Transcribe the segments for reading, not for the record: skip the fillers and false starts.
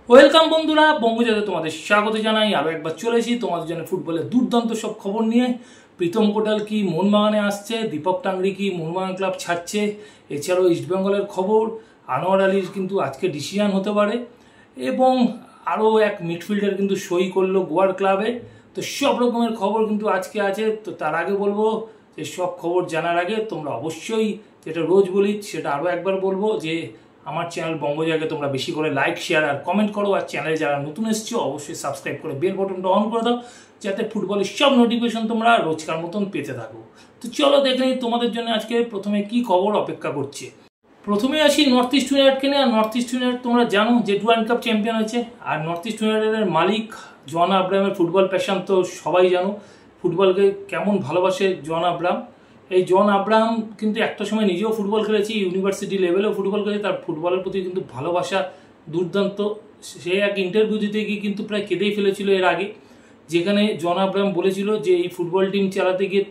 Welcome বন্ধুরা, বঙ্গজাতে তোমাদের স্বাগত জানাই। আরও একবার চলেছি তোমাদের জন্য ফুটবলের দুর্দান্ত সব খবর নিয়ে। প্রীতম কোটাল কি মোহনবাগানে আসছে, দীপক টাংরি কি মোহনবাগান ক্লাব ছাড়ছে, এছাড়াও ইস্টবেঙ্গলের খবর, আনোয়ার আলীর কিন্তু আজকে ডিসিশন হতে পারে, এবং আরও এক মিডফিল্ডার কিন্তু সই করলো গোয়ার ক্লাবে। তো সব রকমের খবর কিন্তু আজকে আছে। তো তার আগে বলবো যে সব খবর জানার আগে তোমরা অবশ্যই, যেটা রোজ বলি সেটা আরও একবার বলবো, যে আমার চ্যানেল বঙ্গজাকে তোমরা বেশি করে লাইক, শেয়ার আর কমেন্ট করো। আর চ্যানেলে যারা নতুন এসছো অবশ্যই সাবস্ক্রাইব করে বেল বাটনটা অন করে দাও, যাতে ফুটবলের সব নোটিফিকেশন তোমরা রোজকার মতন পেতে থাকো। তো চলো দেখে নিই তোমাদের জন্য আজকে প্রথমে কি খবর অপেক্ষা করছে। প্রথমে আসি নর্থ ইস্ট ইউনাইটেডকে নিয়ে। আর নর্থ ইস্ট ইউনাইটেড তোমরা জানো যে ডুরান্ড কাপ চ্যাম্পিয়ন হয়েছে। আর নর্থ ইস্ট ইউনাইটেডের মালিক জন আব্রাহামের ফুটবল প্যাশন তো সবাই জানো, ফুটবলকে কেমন ভালোবাসে জন আব্রাহাম। এই জন আব্রাহাম কিন্তু একটা সময় নিজেও ফুটবল খেলেছে, ইউনিভার্সিটি লেভেলেও ফুটবল খেলেছে। তার ফুটবলের প্রতি কিন্তু ভালোবাসা দুর্দান্ত। সে এক ইন্টারভিউ দিতে গিয়ে কিন্তু প্রায় কেঁদেই ফেলেছিল এর আগে, যেখানে জন আব্রাহাম বলেছিল যে এই ফুটবল টিম চালাতে গিয়ে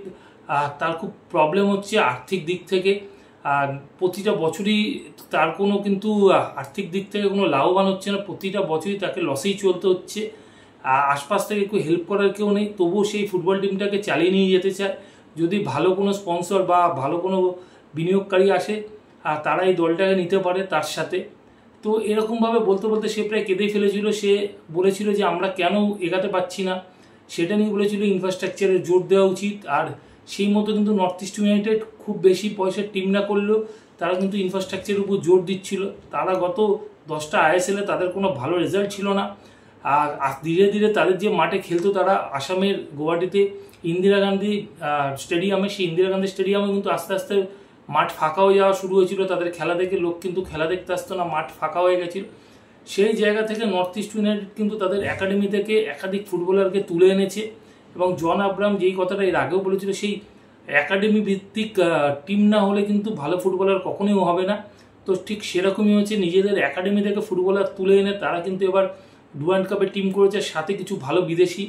তার খুব প্রবলেম হচ্ছে আর্থিক দিক থেকে। আর প্রতিটা বছরই তার কোনো কিন্তু আর্থিক দিক থেকে কোনো লাভবান হচ্ছে না, প্রতিটা বছরই তাকে লসেই চলতে হচ্ছে। আশপাশ থেকে একটু হেল্প করার কেউ নেই, তবুও সেই ফুটবল টিমটাকে চালিয়ে নিয়ে যেতে চায়। যদি ভালো কোনো স্পন্সর বা ভালো কোনো বিনিয়োগকারী আসে, তারা এই দলটাকে নিতে পারে তার সাথে। তো এরকমভাবে বলতে বলতে সে প্রায় কেঁদেই ফেলেছিল। সে বলেছিল যে আমরা কেন এগাতে পারছি না, সেটা নিয়ে বলেছিল ইনফ্রাস্ট্রাকচারে জোর দেওয়া উচিত। আর সেই মতো কিন্তু নর্থ ইস্ট ইউনাইটেড খুব বেশি পয়সার টিম না করলেও তারা কিন্তু ইনফ্রাস্ট্রাকচারের উপর জোর দিচ্ছিল। তারা গত 10টা আইএসএলে তাদের কোনো ভালো রেজাল্ট ছিল না। আর ধীরে ধীরে তাদের যে মাঠে খেলতো তারা, আসামের গুয়াহাটিতে ইন্দিরা গান্ধী স্টেডিয়ামে, সেই ইন্দিরা গান্ধী স্টেডিয়ামে কিন্তু আস্তে আস্তে মাঠ ফাঁকা হয়ে যাওয়া শুরু হয়েছিল। তাদের খেলা দেখে লোক কিন্তু খেলা দেখতে আসতো না, মাঠ ফাঁকা হয়ে গেছিল। সেই জায়গা থেকে নর্থ ইস্ট ইউনাইটেড কিন্তু তাদের একাডেমি থেকে একাধিক ফুটবলারকে তুলে এনেছে। এবং জন আব্রাহাম যেই কথাটা এর আগেও বলেছিল, সেই একাডেমি ভিত্তিক টিম না হলে কিন্তু ভালো ফুটবলার কখনোই হবে না। তো ঠিক সেরকমই হচ্ছে, নিজেদের একাডেমি থেকে ফুটবলার তুলে এনে তারা কিন্তু এবার ডুরান্ড কাপে টিম করেছে, সাথে কিছু ভালো বিদেশি।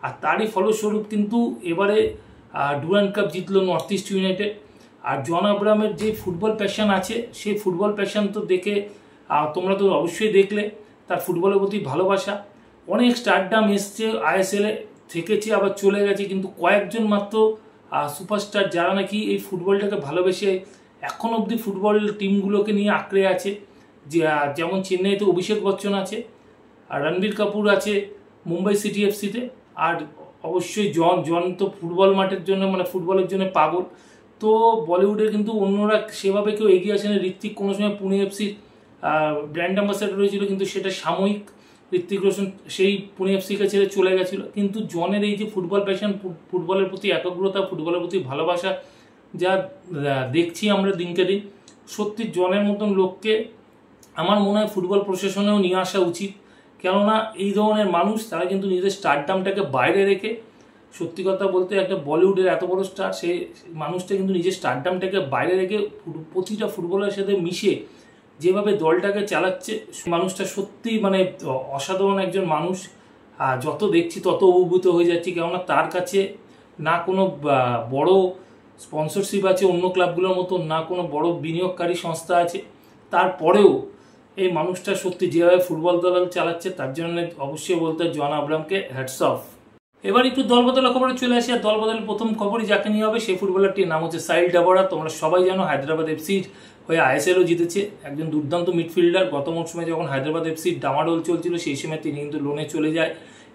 আর তারই ফলস্বরূপ কিন্তু এবারে ডুরান্ড কাপ জিতলো নর্থ ইস্ট ইউনাইটেড। আর জন আব্রাহামের যে ফুটবল প্যাশন আছে, সেই ফুটবল প্যাশন তো দেখে তোমরা তো অবশ্যই দেখলে, তার ফুটবলের প্রতি ভালোবাসা। অনেক স্টারডাম এসছে, আইএসএলে থেকেছে, আবার চলে গেছে, কিন্তু কয়েকজন মাত্র সুপারস্টার যারা নাকি এই ফুটবলটাকে ভালোবেসে এখন অবধি ফুটবল টিমগুলোকে নিয়ে আঁকড়ে আছে। যেমন চেন্নাইতে অভিষেক বচ্চন আছে, আর রণবীর কাপুর আছে মুম্বাই সিটি এফসিতে। আর অবশ্যই জন তো ফুটবল মাঠের জন্য, মানে ফুটবলের জন্য পাগল। তো বলিউডের কিন্তু অন্যরা সেভাবে কেউ এগিয়ে আসে না। ঋত্বিক কোনো সময় পুনে এফসির ব্র্যান্ড অ্যাম্বাসাডার হয়েছিল, কিন্তু সেটা সাময়িক। ঋত্বিক রোশন সেই পুনে এফসিকে ছেড়ে চলে গেছিলো। কিন্তু জনের এই যে ফুটবল প্যাশন, ফুটবলের প্রতি একাগ্রতা, ফুটবলের প্রতি ভালোবাসা যা দেখছি আমরা দিনকে দিন, সত্যি জনের মতন লোককে আমার মনে হয় ফুটবল প্রশাসনেও নিয়ে আসা উচিত। কেননা এই ধরনের মানুষ, তারা কিন্তু নিজেদের স্টারডামটাকে বাইরে রেখে, সত্যি কথা বলতে একটা বলিউডের এত বড় স্টার, সেই মানুষটা কিন্তু নিজের স্টারডামটাকে বাইরে রেখে প্রতিটা ফুটবলের সাথে মিশে যেভাবে দলটাকে চালাচ্ছে, মানুষটা সত্যি মানে অসাধারণ একজন মানুষ। যত দেখছি তত অভিভূত হয়ে যাচ্ছি, কেননা তার কাছে না কোনো বড় স্পন্সরশিপ আছে অন্য ক্লাবগুলোর মতো, না কোনো বড় বিনিয়োগকারী সংস্থা আছে। তারপরেও এই মানুষটা সত্যি যেভাবে ফুটবল দল চালাচ্ছে, তার জন্য অবশ্যই বলতে জন আব্রাহামকে হ্যাটস অফ। এবার একটু দলবদলের খবরে চলে আসি। আর দলবদলের প্রথম খবরই যাকে নিয়ে হবে, সেই ফুটবলারটির নাম হচ্ছে সাহিল ডাবরা। তোমরা সবাই জানো হায়দ্রাবাদ এফসির হয়ে আইএসএলও জিতেছে, একজন দুর্দান্ত মিডফিল্ডার। গত মৌসুমে যখন হায়দ্রাবাদ এফসির ডামাডোল চলছিল, সেই সময় তিনি কিন্তু লোনে চলে যায়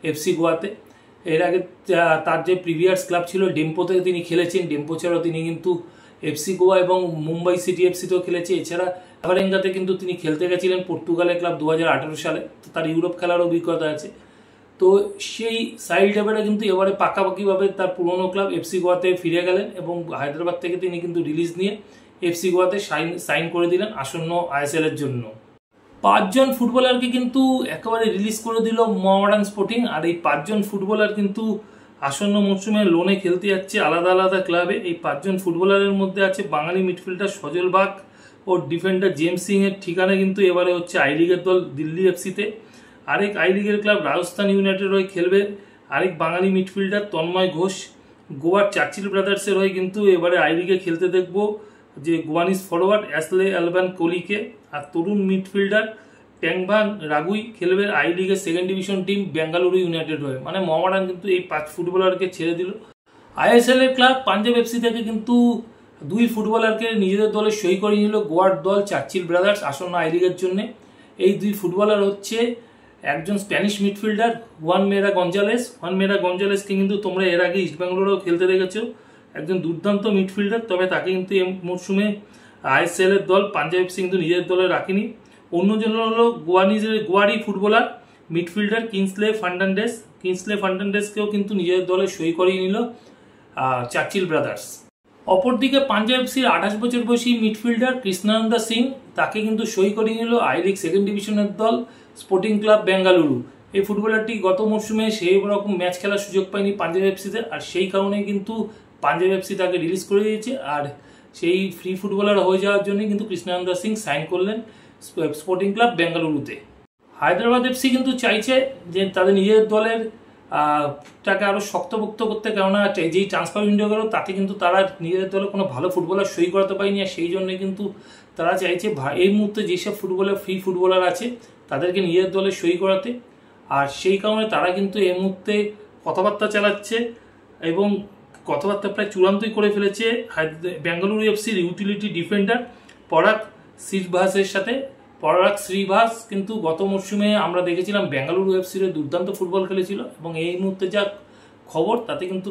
এফসি গোয়াতে। এর আগে তার যে প্রিভিয়াস ক্লাব ছিল ডেম্পোতে তিনি খেলেছেন। ডেম্পো ছাড়াও তিনি কিন্তু এফসি গোয়া এবং মুম্বাই সিটি এফসিতেও খেলেছে। এছাড়া ভারেঙ্গাতে কিন্তু তিনি খেলতে গেছিলেন পর্তুগালের ক্লাব 2018 সালে। তো তার ইউরোপ খেলার অভিজ্ঞতা আছে। তো সেই সাহিল ডাবরা কিন্তু এবারে পাকাপাকিভাবে তার পুরনো ক্লাব এফসি গোয়াতে ফিরে গেলেন, এবং হায়দ্রাবাদ থেকে তিনি কিন্তু রিলিজ নিয়ে এফসি গোয়াতে সাইন করে দিলেন আসন্ন আইএসএল এর জন্য। 5 জন ফুটবলারকে কিন্তু একেবারে রিলিজ করে দিল মোহামেডান স্পোর্টিং। আর এই 5 জন ফুটবলার কিন্তু আসন্ন মৌসুমে লোনে খেলতে যাচ্ছে আলাদা আলাদা ক্লাবে। এই 5 জন ফুটবলারের মধ্যে আছে বাঙালি মিডফিল্ডার সজল বাগ ও ডিফেন্ডার জেমস সিং এর ঠিকানা কিন্তু এবারে হচ্ছে আই লিগের দল দিল্লি এফসিতে। আরেক আই লিগের ক্লাব রাজস্থান ইউনাইটেড হয়ে খেলবে আরেক বাঙালি মিডফিল্ডার তন্ময় ঘোষ। গোয়ার চার্চিল ব্রাদার্সের হয়ে কিন্তু এবারে আই লিগে খেলতে দেখবো যে গোয়ানিজ ফরওয়ার্ড অ্যাসলে অ্যালবান কোলিকে। আর তরুণ মিডফিল্ডার ট্যাংভাং রাগুই খেলবে আই লিগের second division team Bengaluru United হয়ে। মানে মোহামেডান কিন্তু এই 5 ফুটবলারকে ছেড়ে দিল। আইএসএল এর ক্লাব পাঞ্জাব এফসি থেকে কিন্তু 2 ফুটবলারকে নিজেদের দলে সই করে নিল গোয়ার দল চার্চিল ব্রাদার্স আসন্ন আই লিগের জন্য। এই 2 ফুটবলার হচ্ছে একজন স্প্যানিশ মিডফিল্ডার ওয়ান মেরা গঞ্জালেসকে কিন্তু তোমরা এর আগে ইস্টবেঙ্গলেও খেলতে দেখেছো, একজন দুর্দান্ত মিডফিল্ডার। তবে তাকে কিন্তু এই মরশুমে আইএসএল এর দল পাঞ্জাব এফসি কিন্তু নিজেদের দলে রাখেনি। অন্যজন হলো গোয়ারি ফুটবলার মিডফিল্ডার কিংসলে ফার্নান্ডেসকেও কিন্তু নিজেদের দলে সই করিয়ে নিল চার্চিল ব্রাদার্স। অপরদিকে পাঞ্জাব এফসির 28 বছর বয়সী মিডফিল্ডার কৃষ্ণানন্দা সিং, তাকে কিন্তু সই করিয়ে নিল আই লিগ সেকেন্ড ডিভিশনের দল স্পোর্টিং ক্লাব বেঙ্গালুরু। এই ফুটবলারটি গত মরশুমে সেই রকম ম্যাচ খেলার সুযোগ পায়নি পাঞ্জাব এফসিতে, আর সেই কারণে কিন্তু পাঞ্জাব এফসি তাকে রিলিজ করে দিয়েছে। আর সেই ফ্রি ফুটবলার হয়ে যাওয়ার জন্য কিন্তু কৃষ্ণানন্দা সিং সাইন করলেন স্পোর্টিং ক্লাব বেঙ্গালুরুতে। হায়দ্রাবাদ এফসি কিন্তু চাইছে যে তাদের নিজের দলের টাকে আরও শক্তপোক্ত করতে, কেননা যেই ট্রান্সফার উইন্ডো গেল তাতে কিন্তু তারা নিজেদের দলে কোনো ভালো ফুটবলার সই করাতে পারেনি। আর সেই জন্য কিন্তু তারা চাইছে এই মুহূর্তে যেসব ফ্রি ফুটবলার আছে তাদেরকে নিজের দলে সই করাতে। আর সেই কারণে তারা কিন্তু এই মুহূর্তে কথাবার্তা চালাচ্ছে এবং কথাবার্তা প্রায় চূড়ান্তই করে ফেলেছে বেঙ্গালুরু এফসির ইউটিলিটি ডিফেন্ডার পরাগ শ্রীভাসের সাথে। পরাগ শ্রীভাস কিন্তু গত মরশুমে আমরা দেখেছিলাম বেঙ্গালুরু এফসির দুর্দান্ত ফুটবল খেলেছিল, এবং এই মুহূর্তে যা খবর তাতে কিন্তু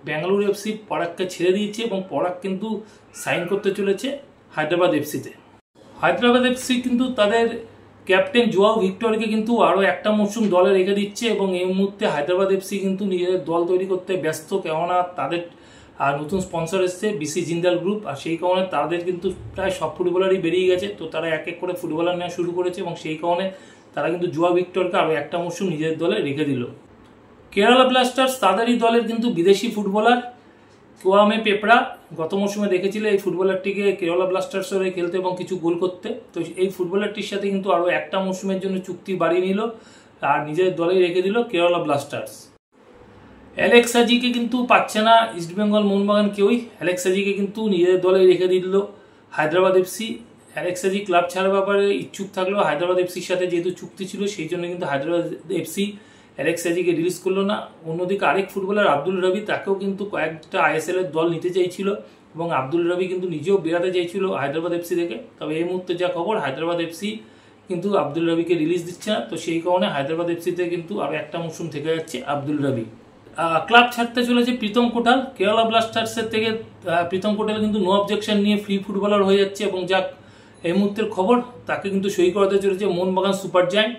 বেঙ্গালুরু এফসি পরাগকে ছেড়ে দিয়েছে এবং পরাগ কিন্তু সাইন করতে চলেছে হায়দ্রাবাদ এফসিতে। হায়দ্রাবাদ এফসি কিন্তু তাদের ক্যাপ্টেন জোয়াও ভিক্টরকে কিন্তু আরও একটা মরশুম দলে রেখে দিচ্ছে, এবং এই মুহূর্তে হায়দ্রাবাদ এফসি কিন্তু নিজেদের দল তৈরি করতে ব্যস্ত, কেননা তাদের নতুন স্পন্সর এসছে বিসি জিন্দাল গ্রুপ। আর সেই কারণে তাদের কিন্তু প্রায় সব ফুটবলারই বেরিয়ে গেছে, তো তারা এক এক করে ফুটবলার নেওয়া শুরু করেছে, এবং সেই কারণে তারা কিন্তু জোয়া ভিক্টরকে আরও একটা মরশুম নিজেদের দলে রেখে দিল। কেরালা ব্লাস্টার্স তাদেরই দলের কিন্তু বিদেশি ফুটবলার কোয়ামে পেপড়া, গত মরশুমে দেখেছিলে এই ফুটবলারটিকে কেরালা ব্লাস্টার্সের হয়ে খেলতে এবং কিছু গোল করতে। তো এই ফুটবলারটির সাথে কিন্তু আরও একটা মরশুমের জন্য চুক্তি বাড়িয়ে নিল আর নিজের দলেই রেখে দিল কেরালা ব্লাস্টার্স। অ্যালেক্স সাজিকে কিন্তু পাচ্ছে না ইস্টবেঙ্গল মোহনবাগান কেউই, অ্যালেক্স সাজিকে কিন্তু নিজেদের দলে রেখে দিল হায়দ্রাবাদ এফসি। অ্যালেক্স সাজি ক্লাব ছাড়ার ব্যাপারে ইচ্ছুক থাকলেও হায়দ্রাবাদ এফসির সাথে যেহেতু চুক্তি ছিল সেই জন্য কিন্তু হায়দ্রাবাদ এফসি অ্যালেক্স সাজিকে রিলিজ করলো না। অন্যদিকে আরেক ফুটবলার আব্দুল রবি, তাকেও কিন্তু কয়েকটা আইএসএল এর দল নিতে চাইছিল এবং আব্দুল রবি কিন্তু নিজেও বেরাতে চাইছিল হায়দ্রাবাদ এফসি থেকে। তবে এই মুহূর্তে যা খবর হায়দ্রাবাদ এফসি কিন্তু আব্দুল রবিকে রিলিজ দিচ্ছে না, তো সেই কারণে হায়দ্রাবাদ এফসিতে কিন্তু আরও একটা মৌসুম থেকে যাচ্ছে আব্দুল রবি। ক্লাব ছাড়তে চলেছে প্রীতম কোটাল কেরালা ব্লাস্টার্সের থেকে। প্রীতম কোটাল কিন্তু নো অবজেকশন নিয়ে ফ্রি ফুটবলার হয়ে যাচ্ছে, এবং যা এই মুহূর্তের খবর তাকে কিন্তু সই করাতে চলেছে মোহনবাগান সুপার জায়ান্ট।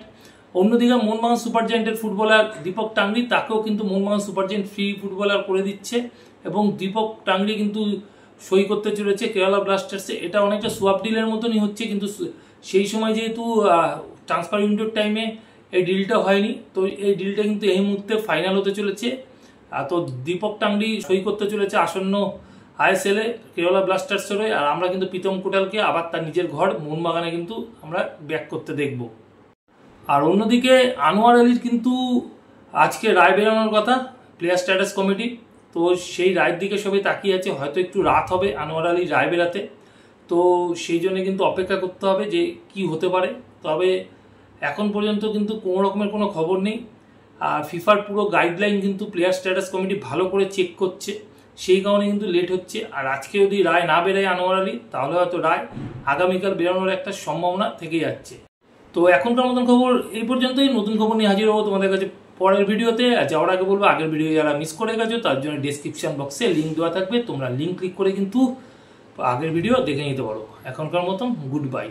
অন্যদিকে মোহনবাগান সুপার জায়ান্টের ফুটবলার দীপক টাংরি, তাকেও কিন্তু Mohun Bagan super giant free footballer করে দিচ্ছে, এবং দীপক টাংরি কিন্তু সই করতে চলেছে কেরালা ব্লাস্টার্সে। এটা অনেকটা সোয়াপ ডিলের মতনই হচ্ছে, কিন্তু সেই সময় যেহেতু ট্রান্সফার উইন্ডোর টাইমে এই ডিলটা হয়নি, তো এই ডিলটা কিন্তু এই মুহূর্তে ফাইনাল হতে চলেছে। তো দীপক টাংরি সই করতে চলেছে আসন্ন আইএসএল এ কেরালা ব্লাস্টার্সের হয়ে। আর আমরা কিন্তু প্রীতম কোটালকে আবার তার নিজের ঘর মোহনবাগানে কিন্তু আমরা ব্যাক করতে দেখব। আর অন্যদিকে আনোয়ার আলীর কিন্তু আজকে রায় বেরোনোর কথা প্লেয়ার স্ট্যাটাস কমিটি, তো সেই রায়ের দিকে সবাই তাকিয়ে আছে। হয়তো একটু রাত হবে আনোয়ার আলীর রায় বেরাতে, তো সেই জন্য কিন্তু অপেক্ষা করতে হবে যে কি হতে পারে। তবে এখন পর্যন্ত কিন্তু কোনো রকমের কোনো খবর নেই। আর ফিফার পুরো গাইডলাইন কিন্তু প্লেয়ার স্ট্যাটাস কমিটি ভালো করে চেক করছে, সেই কারণে কিন্তু লেট হচ্ছে। আর আজকে যদি রায় না বেরোয় আনোয়ার আলী, তাহলে হয়তো রায় আগামীকাল বেরোনোর একটা সম্ভাবনা থেকে যাচ্ছে। তো এখনকার মতন খবর এই পর্যন্তই। নতুন খবর নিয়ে হাজির হবো তোমাদের কাছে পরের ভিডিওতে। আর যাওয়ার আগে বলবো, আগের ভিডিও যারা মিস করে গেছো তার জন্য ডেসক্রিপশন বক্সে লিঙ্ক দেওয়া থাকবে, তোমরা লিঙ্ক ক্লিক করে কিন্তু আগের ভিডিও দেখে নিতে পারো। এখনকার মতন গুড বাই।